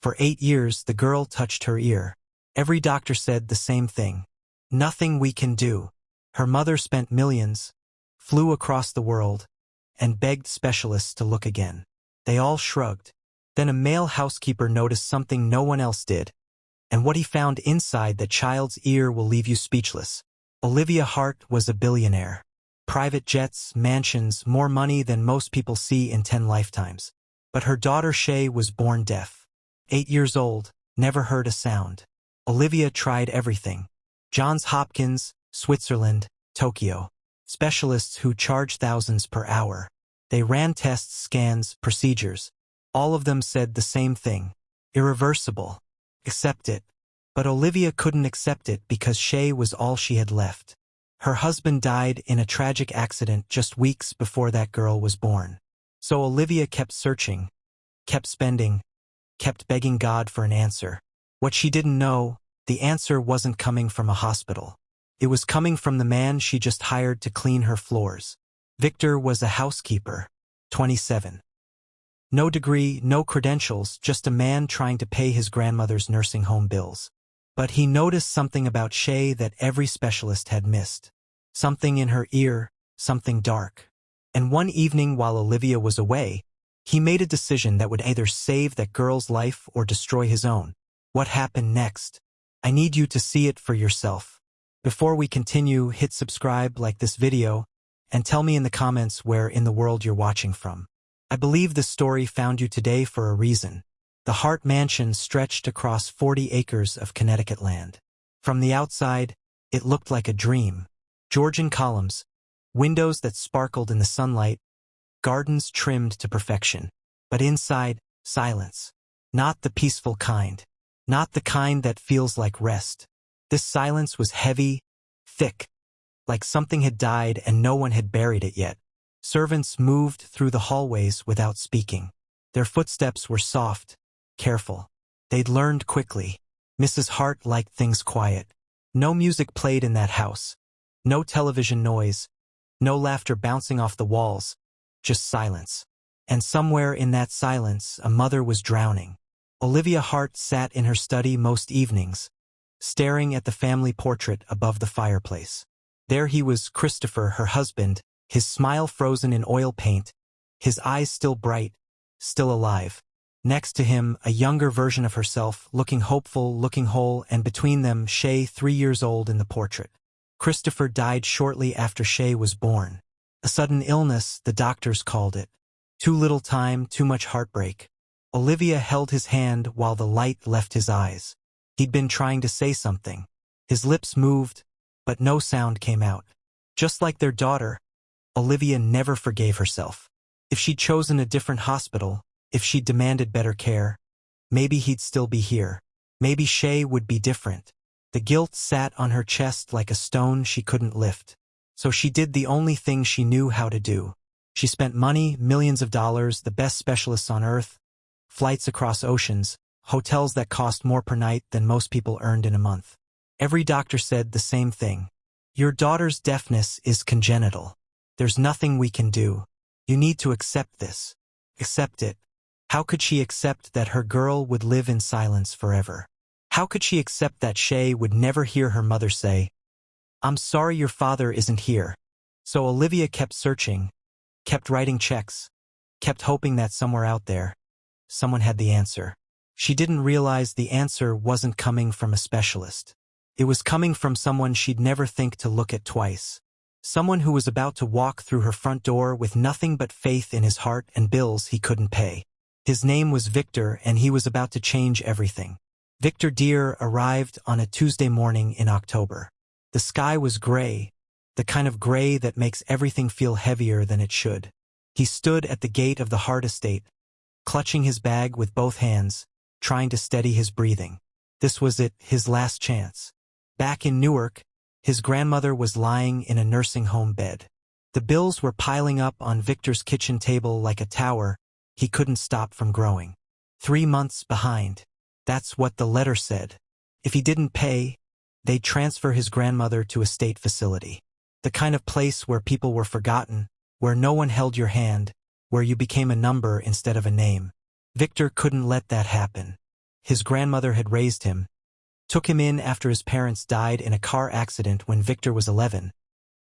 For 8 years, the girl touched her ear. Every doctor said the same thing. Nothing we can do. Her mother spent millions, flew across the world, and begged specialists to look again. They all shrugged. Then a male housekeeper noticed something no one else did, and what he found inside that child's ear will leave you speechless. Olivia Hart was a billionaire. Private jets, mansions, more money than most people see in 10 lifetimes. But her daughter Shay was born deaf. 8 years old, never heard a sound. Olivia tried everything. Johns Hopkins, Switzerland, Tokyo. Specialists who charge thousands per hour. They ran tests, scans, procedures. All of them said the same thing. Irreversible. Accept it. But Olivia couldn't accept it because Shay was all she had left. Her husband died in a tragic accident just weeks before that girl was born. So Olivia kept searching, kept spending, kept begging God for an answer. What she didn't know, the answer wasn't coming from a hospital. It was coming from the man she just hired to clean her floors. Victor was a housekeeper, 27. No degree, no credentials, just a man trying to pay his grandmother's nursing home bills. But he noticed something about Shay that every specialist had missed. Something in her ear, something dark. And one evening while Olivia was away, he made a decision that would either save that girl's life or destroy his own. What happened next? I need you to see it for yourself. Before we continue, hit subscribe, like this video, and tell me in the comments where in the world you're watching from. I believe this story found you today for a reason. The Hart Mansion stretched across 40 acres of Connecticut land. From the outside, it looked like a dream. Georgian columns, windows that sparkled in the sunlight, gardens trimmed to perfection. But inside, silence. Not the peaceful kind. Not the kind that feels like rest. This silence was heavy, thick, like something had died and no one had buried it yet. Servants moved through the hallways without speaking. Their footsteps were soft, careful. They'd learned quickly. Mrs. Hart liked things quiet. No music played in that house. No television noise. No laughter bouncing off the walls. Just silence. And somewhere in that silence, a mother was drowning. Olivia Hart sat in her study most evenings, staring at the family portrait above the fireplace. There he was, Christopher, her husband, his smile frozen in oil paint, his eyes still bright, still alive. Next to him, a younger version of herself, looking hopeful, looking whole, and between them, Shay, 3 years old in the portrait. Christopher died shortly after Shay was born. A sudden illness, the doctors called it. Too little time, too much heartbreak. Olivia held his hand while the light left his eyes. He'd been trying to say something. His lips moved, but no sound came out. Just like their daughter, Olivia never forgave herself. If she'd chosen a different hospital, if she'd demanded better care, maybe he'd still be here. Maybe Shay would be different. The guilt sat on her chest like a stone she couldn't lift. So she did the only thing she knew how to do. She spent money, millions of dollars, the best specialists on earth, flights across oceans, hotels that cost more per night than most people earned in a month. Every doctor said the same thing. Your daughter's deafness is congenital. There's nothing we can do. You need to accept this. Accept it. How could she accept that her girl would live in silence forever? How could she accept that Shay would never hear her mother say, "I'm sorry your father isn't here"? So Olivia kept searching, kept writing checks, kept hoping that somewhere out there, someone had the answer. She didn't realize the answer wasn't coming from a specialist. It was coming from someone she'd never think to look at twice. Someone who was about to walk through her front door with nothing but faith in his heart and bills he couldn't pay. His name was Victor, and he was about to change everything. Victor Deer arrived on a Tuesday morning in October. The sky was gray, the kind of gray that makes everything feel heavier than it should. He stood at the gate of the Hart estate, clutching his bag with both hands, trying to steady his breathing. This was it, his last chance. Back in Newark, his grandmother was lying in a nursing home bed. The bills were piling up on Victor's kitchen table like a tower he couldn't stop from growing. 3 months behind. That's what the letter said. If he didn't pay, they'd transfer his grandmother to a state facility. The kind of place where people were forgotten, where no one held your hand, where you became a number instead of a name. Victor couldn't let that happen. His grandmother had raised him, took him in after his parents died in a car accident when Victor was 11,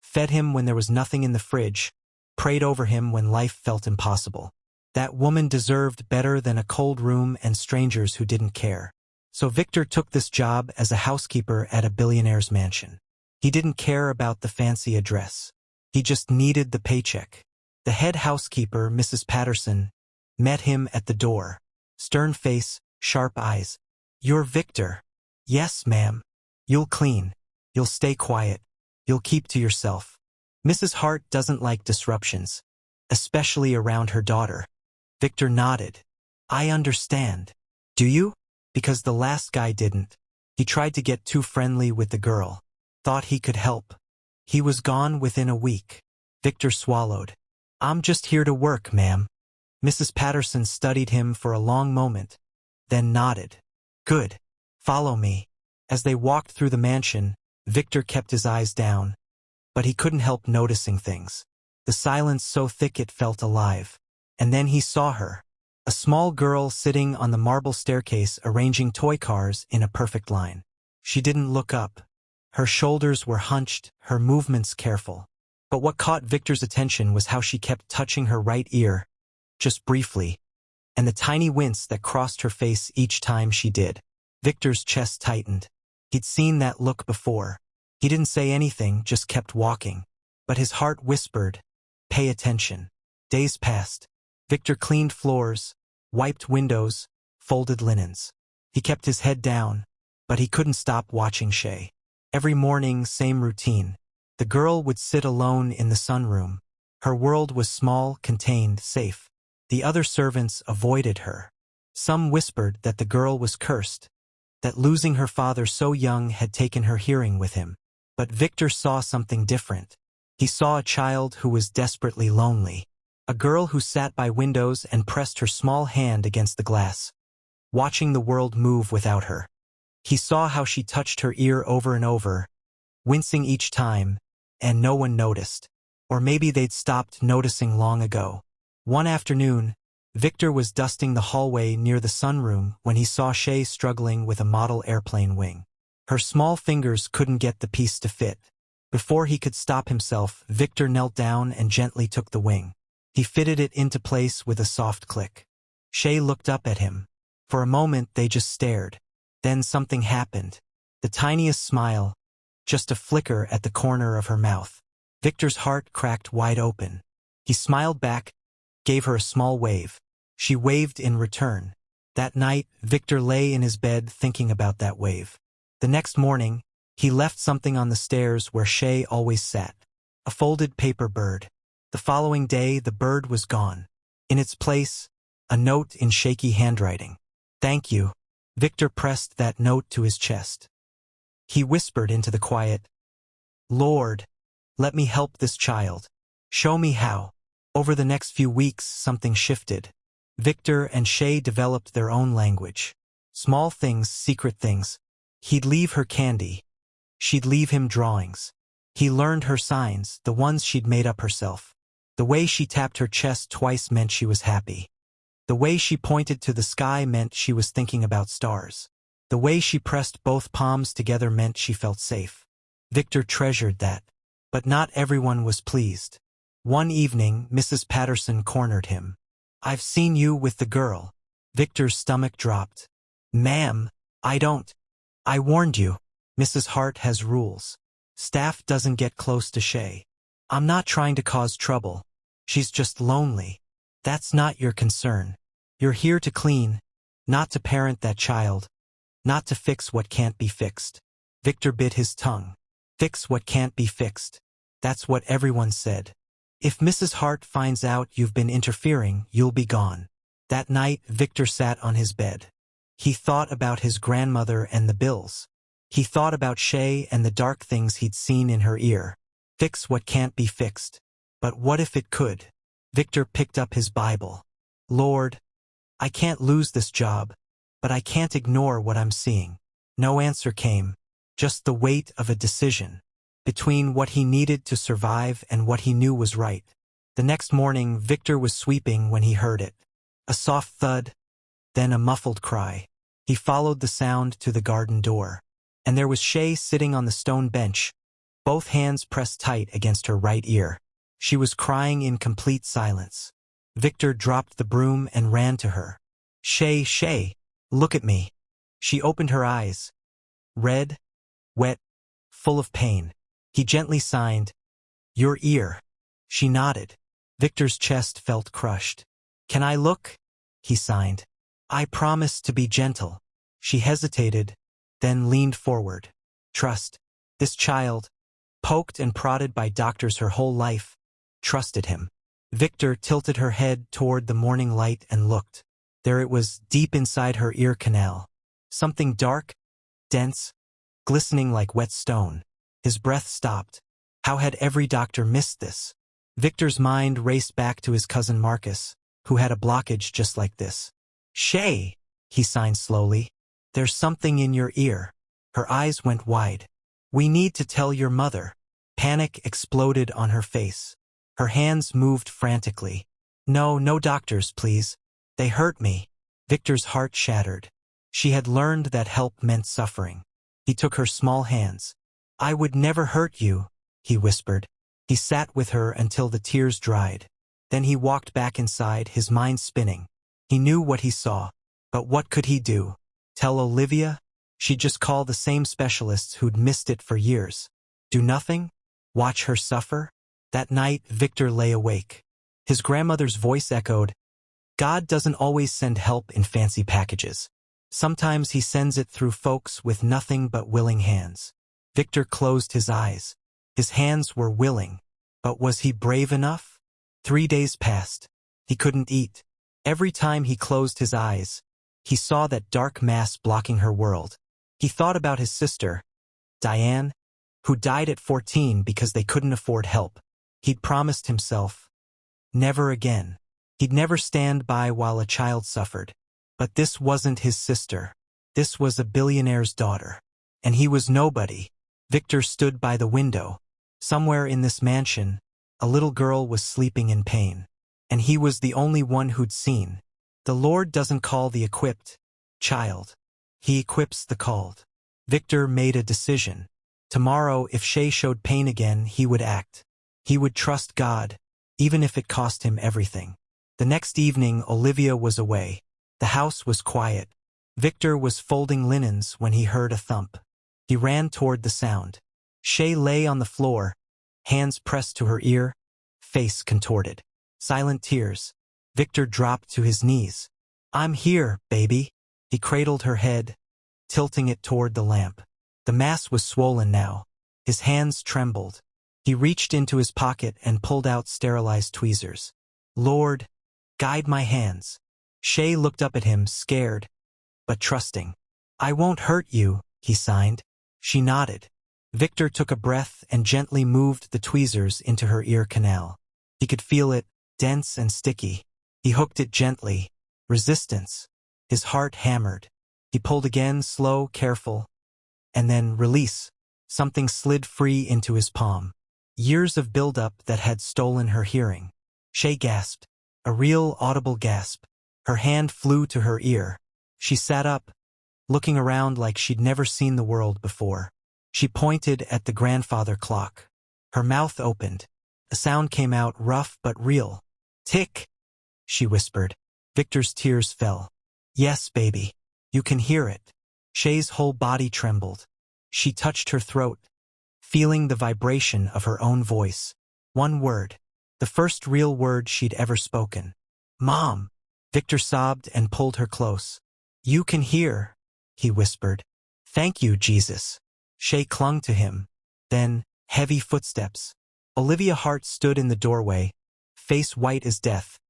fed him when there was nothing in the fridge, prayed over him when life felt impossible. That woman deserved better than a cold room and strangers who didn't care. So Victor took this job as a housekeeper at a billionaire's mansion. He didn't care about the fancy address. He just needed the paycheck. The head housekeeper, Mrs. Patterson, met him at the door. Stern face, sharp eyes. "You're Victor." "Yes, ma'am." "You'll clean. You'll stay quiet. You'll keep to yourself." Mrs. Hart doesn't like disruptions, especially around her daughter. Victor nodded. "I understand." "Do you?" Because the last guy didn't. He tried to get too friendly with the girl. Thought he could help. He was gone within a week. Victor swallowed. "I'm just here to work, ma'am." Mrs. Patterson studied him for a long moment, then nodded. "Good. Follow me." As they walked through the mansion, Victor kept his eyes down, but he couldn't help noticing things. The silence so thick it felt alive. And then he saw her. A small girl sitting on the marble staircase arranging toy cars in a perfect line. She didn't look up. Her shoulders were hunched, her movements careful. But what caught Victor's attention was how she kept touching her right ear, just briefly, and the tiny wince that crossed her face each time she did. Victor's chest tightened. He'd seen that look before. He didn't say anything, just kept walking. But his heart whispered, "Pay attention." Days passed. Victor cleaned floors, wiped windows, folded linens. He kept his head down, but he couldn't stop watching Shay. Every morning, same routine. The girl would sit alone in the sunroom. Her world was small, contained, safe. The other servants avoided her. Some whispered that the girl was cursed, that losing her father so young had taken her hearing with him. But Victor saw something different. He saw a child who was desperately lonely. A girl who sat by windows and pressed her small hand against the glass, watching the world move without her. He saw how she touched her ear over and over, wincing each time, and no one noticed. Or maybe they'd stopped noticing long ago. One afternoon, Victor was dusting the hallway near the sunroom when he saw Shay struggling with a model airplane wing. Her small fingers couldn't get the piece to fit. Before he could stop himself, Victor knelt down and gently took the wing. He fitted it into place with a soft click. Shay looked up at him. For a moment they just stared. Then something happened. The tiniest smile, just a flicker at the corner of her mouth. Victor's heart cracked wide open. He smiled back, gave her a small wave. She waved in return. That night, Victor lay in his bed thinking about that wave. The next morning, he left something on the stairs where Shay always sat. A folded paper bird. The following day, the bird was gone. In its place, a note in shaky handwriting. "Thank you." Victor pressed that note to his chest. He whispered into the quiet, "Lord, let me help this child. Show me how." Over the next few weeks, something shifted. Victor and Shay developed their own language. Small things, secret things. He'd leave her candy. She'd leave him drawings. He learned her signs, the ones she'd made up herself. The way she tapped her chest twice meant she was happy. The way she pointed to the sky meant she was thinking about stars. The way she pressed both palms together meant she felt safe. Victor treasured that. But not everyone was pleased. One evening, Mrs. Patterson cornered him. "I've seen you with the girl." Victor's stomach dropped. "Ma'am, I don't. I warned you. Mrs. Hart has rules. Staff doesn't get close to Shay. I'm not trying to cause trouble. She's just lonely. That's not your concern. You're here to clean, not to parent that child, not to fix what can't be fixed." Victor bit his tongue. Fix what can't be fixed. That's what everyone said. If Mrs. Hart finds out you've been interfering, you'll be gone. That night, Victor sat on his bed. He thought about his grandmother and the bills. He thought about Shay and the dark things he'd seen in her ear. Fix what can't be fixed. But what if it could? Victor picked up his Bible. "Lord, I can't lose this job, but I can't ignore what I'm seeing." No answer came, just the weight of a decision, between what he needed to survive and what he knew was right. The next morning, Victor was sweeping when he heard it. A soft thud, then a muffled cry. He followed the sound to the garden door. And there was Shay sitting on the stone bench, both hands pressed tight against her right ear. She was crying in complete silence. Victor dropped the broom and ran to her. Shay, look at me." She opened her eyes. Red, wet, full of pain. He gently signed, "Your ear." She nodded. Victor's chest felt crushed. "Can I look?" he signed. "I promise to be gentle." She hesitated, then leaned forward. "Trust. This child, poked and prodded by doctors her whole life, trusted him." Victor tilted her head toward the morning light and looked. There it was, deep inside her ear canal. Something dark, dense, glistening like wet stone. His breath stopped. How had every doctor missed this? Victor's mind raced back to his cousin Marcus, who had a blockage just like this. "Shay," he signed slowly. "There's something in your ear." Her eyes went wide. "We need to tell your mother." Panic exploded on her face. Her hands moved frantically. No doctors, please. They hurt me." Victor's heart shattered. She had learned that help meant suffering. He took her small hands. "I would never hurt you," he whispered. He sat with her until the tears dried. Then he walked back inside, his mind spinning. He knew what he saw. But what could he do? Tell Olivia? She'd just call the same specialists who'd missed it for years. Do nothing? Watch her suffer? That night, Victor lay awake. His grandmother's voice echoed, "God doesn't always send help in fancy packages. Sometimes he sends it through folks with nothing but willing hands." Victor closed his eyes. His hands were willing. But was he brave enough? 3 days passed. He couldn't eat. Every time he closed his eyes, he saw that dark mass blocking her world. He thought about his sister, Diane, who died at 14 because they couldn't afford help. He'd promised himself, never again. He'd never stand by while a child suffered. But this wasn't his sister. This was a billionaire's daughter. And he was nobody. Victor stood by the window. Somewhere in this mansion, a little girl was sleeping in pain. And he was the only one who'd seen. The Lord doesn't call the equipped, child. He equips the called. Victor made a decision. Tomorrow, if Shay showed pain again, he would act. He would trust God, even if it cost him everything. The next evening, Olivia was away. The house was quiet. Victor was folding linens when he heard a thump. He ran toward the sound. Shay lay on the floor, hands pressed to her ear, face contorted. Silent tears. Victor dropped to his knees. "I'm here, baby." He cradled her head, tilting it toward the lamp. The mass was swollen now. His hands trembled. He reached into his pocket and pulled out sterilized tweezers. "Lord, guide my hands." Shay looked up at him, scared, but trusting. "I won't hurt you," he signed. She nodded. Victor took a breath and gently moved the tweezers into her ear canal. He could feel it, dense and sticky. He hooked it gently. Resistance. His heart hammered. He pulled again, slow, careful. And then release. Something slid free into his palm. Years of buildup that had stolen her hearing. Shay gasped. A real audible gasp. Her hand flew to her ear. She sat up, looking around like she'd never seen the world before. She pointed at the grandfather clock. Her mouth opened. A sound came out, rough but real. "Tick," she whispered. Victor's tears fell. "Yes, baby. You can hear it." Shay's whole body trembled. She touched her throat, feeling the vibration of her own voice. One word. The first real word she'd ever spoken. "Mom." Victor sobbed and pulled her close. "You can hear," he whispered. "Thank you, Jesus." Shay clung to him. Then, heavy footsteps. Olivia Hart stood in the doorway, face white as death,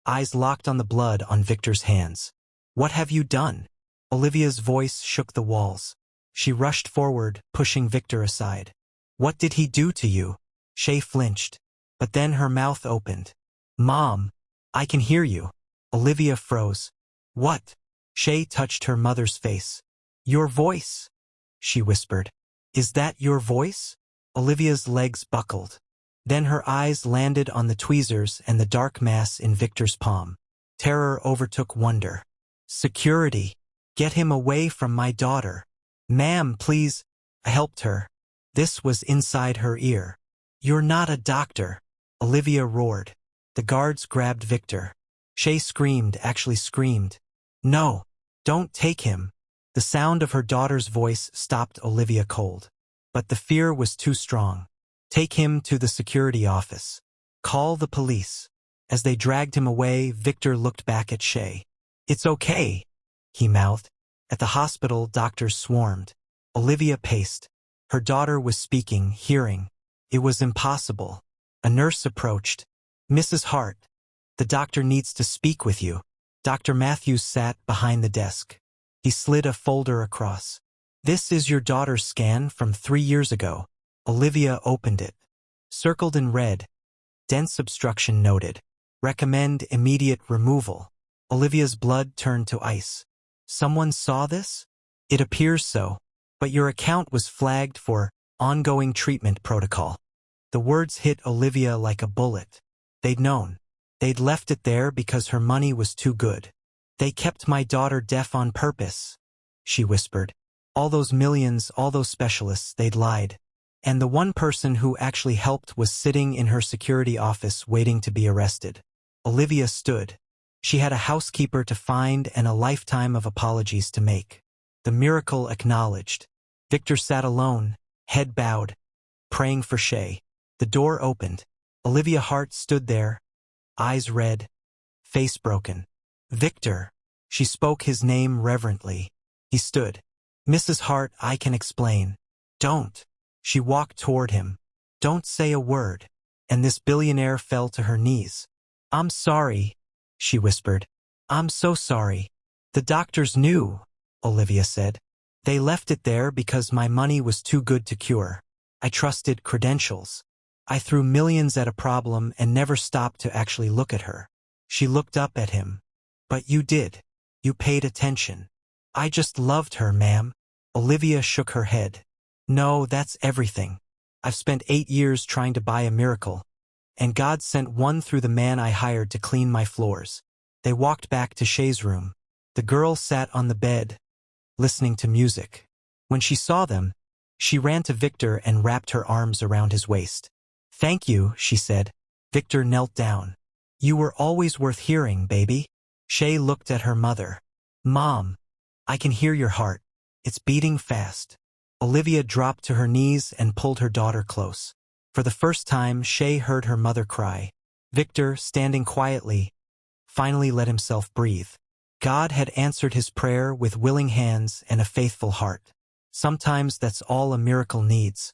eyes locked on the blood on Victor's hands. "What have you done?" Olivia's voice shook the walls. She rushed forward, pushing Victor aside. "What did he do to you?" Shay flinched. But then her mouth opened. "Mom, I can hear you." Olivia froze. "What?" Shay touched her mother's face. "Your voice," she whispered. "Is that your voice?" Olivia's legs buckled. Then her eyes landed on the tweezers and the dark mass in Victor's palm. Terror overtook wonder. "Security," Get him away from my daughter. Ma'am, please. I helped her. This was inside her ear. You're not a doctor, Olivia roared. The guards grabbed Victor. Shay screamed, actually screamed. No, don't take him. The sound of her daughter's voice stopped Olivia cold. But the fear was too strong. Take him to the security office. Call the police. As they dragged him away, Victor looked back at Shay. It's okay, he mouthed. At the hospital, doctors swarmed. Olivia paced. Her daughter was speaking, hearing. It was impossible. A nurse approached. Mrs. Hart, the doctor needs to speak with you. Dr. Matthews sat behind the desk. He slid a folder across. This is your daughter's scan from 3 years ago. Olivia opened it. Circled in red. Dense obstruction noted. Recommend immediate removal. Olivia's blood turned to ice. Someone saw this? It appears so. But your account was flagged for ongoing treatment protocol. The words hit Olivia like a bullet. They'd known. They'd left it there because her money was too good. They kept my daughter deaf on purpose, she whispered. All those millions, all those specialists, they'd lied. And the one person who actually helped was sitting in her security office waiting to be arrested. Olivia stood. She had a housekeeper to find and a lifetime of apologies to make. The miracle acknowledged. Victor sat alone, head bowed, praying for Shay. The door opened. Olivia Hart stood there, eyes red, face broken. Victor. She spoke his name reverently. He stood. Mrs. Hart, I can explain. Don't. She walked toward him. Don't say a word. And this billionaire fell to her knees. I'm sorry, she whispered. I'm so sorry. The doctors knew, Olivia said. They left it there because my money was too good to cure. I trusted credentials. I threw millions at a problem and never stopped to actually look at her. She looked up at him. But you did. You paid attention. I just loved her, ma'am. Olivia shook her head. No, that's everything. I've spent 8 years trying to buy a miracle. And God sent one through the man I hired to clean my floors. They walked back to Shay's room. The girl sat on the bed, listening to music. When she saw them, she ran to Victor and wrapped her arms around his waist. Thank you, she said. Victor knelt down. You were always worth hearing, baby. Shay looked at her mother. Mom, I can hear your heart. It's beating fast. Olivia dropped to her knees and pulled her daughter close. For the first time, Shay heard her mother cry. Victor, standing quietly, finally let himself breathe. God had answered his prayer with willing hands and a faithful heart. Sometimes that's all a miracle needs.